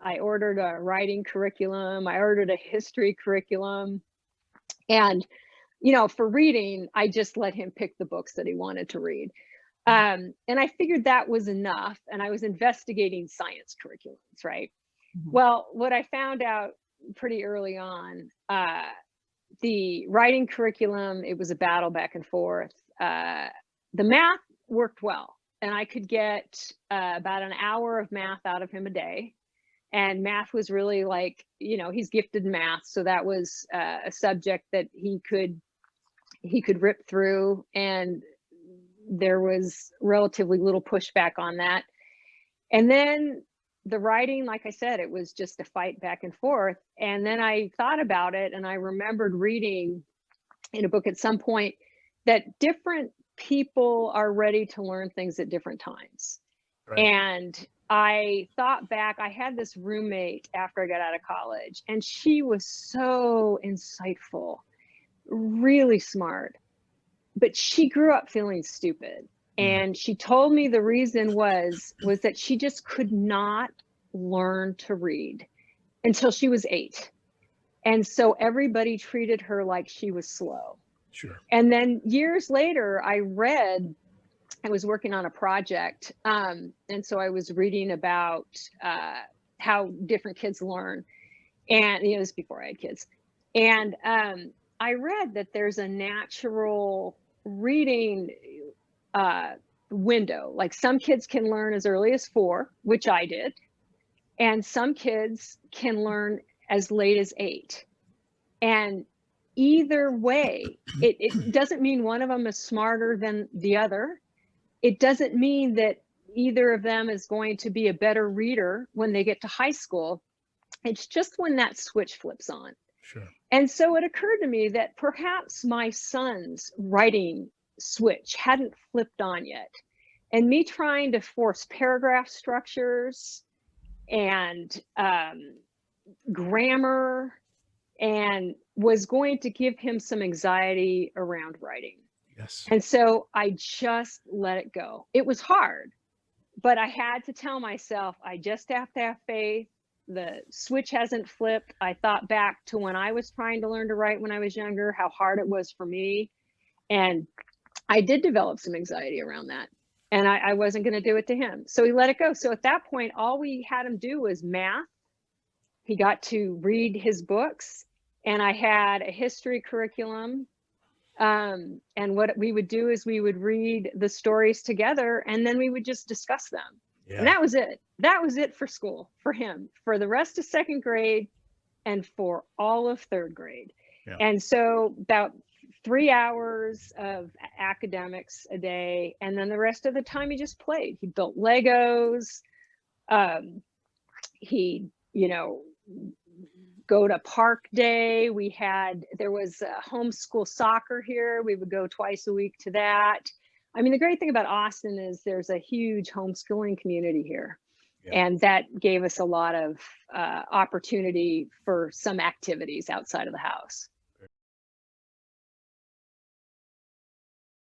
I ordered a writing curriculum. I ordered a history curriculum. And, for reading, I just let him pick the books that he wanted to read. And I figured that was enough. And I was investigating science curriculums, right? Mhm. Well, what I found out pretty early on, the writing curriculum, it was a battle back and forth. The math worked well, and I could get about an hour of math out of him a day. And math was really like, he's gifted in math, so that was a subject that he could rip through, and there was relatively little pushback on that. And then the writing, like I said, it was just a fight back and forth. And then I thought about it, and I remembered reading in a book at some point that different people are ready to learn things at different times. Right. And I thought back, I had this roommate after I got out of college, and she was so insightful, really smart, but she grew up feeling stupid. And she told me the reason was that she just could not learn to read until she was 8. And so everybody treated her like she was slow. Sure. And then years later, I was working on a project. And so I was reading about how different kids learn. And, this is before I had kids. And I read that there's a natural reading window. Like some kids can learn as early as 4, which I did. And some kids can learn as late as 8. And either way, it doesn't mean one of them is smarter than the other. It doesn't mean that either of them is going to be a better reader when they get to high school. It's just when that switch flips on. Sure. And so it occurred to me that perhaps my son's writing switch hadn't flipped on yet. And me trying to force paragraph structures and grammar and was going to give him some anxiety around writing. Yes. And so I just let it go. It was hard, but I had to tell myself, I just have to have faith. The switch hasn't flipped. I thought back to when I was trying to learn to write when I was younger, how hard it was for me. And I did develop some anxiety around that. And I wasn't going to do it to him. So he let it go. So at that point, all we had him do was math. He got to read his books. And I had a history curriculum. And what we would do is we would read the stories together, and then we would just discuss them. Yeah. And that was it. That was it for school, for him, for the rest of 2nd grade and for all of 3rd grade. Yeah. And so about 3 hours of academics a day. And then the rest of the time he just played. He built Legos. He, go to park day. There was homeschool soccer here. We would go twice a week to that. I mean, the great thing about Austin is there's a huge homeschooling community here. Yeah. And that gave us a lot of opportunity for some activities outside of the house.